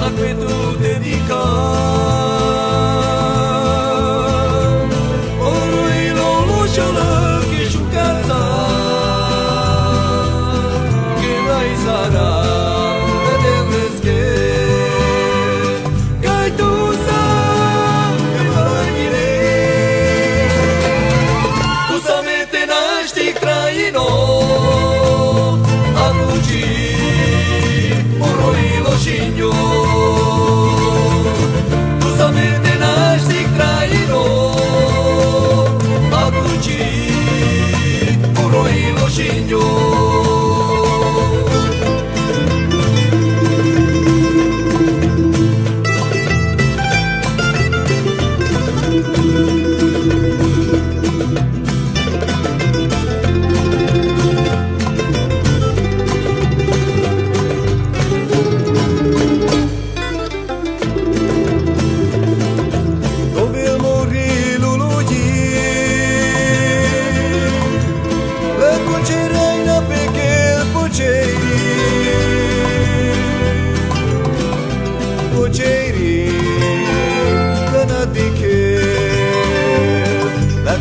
anak pe tu dedica orui lolo shola ke shukaza ke nai sara de meske kai tu sa ke margire usamente naști traino anuci oroi lo shinyo usamente naști traino anuci oroi lo shinyo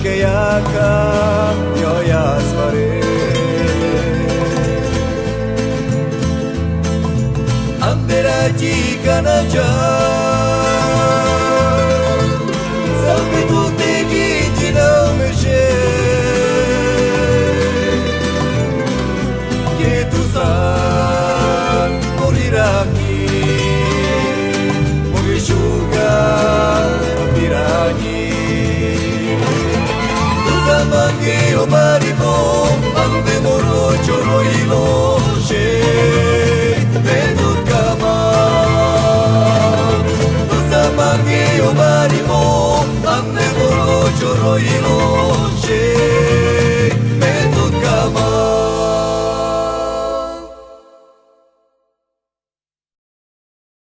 Kayaka yo yasvare Andera jikanaja Sabe tu te gijina meshe Ke tu san moriraki Mogishuga piragi Mangi o mariko ande moro choro ilo she vedut kama Dosa mangi o mariko ande moro choro ilo she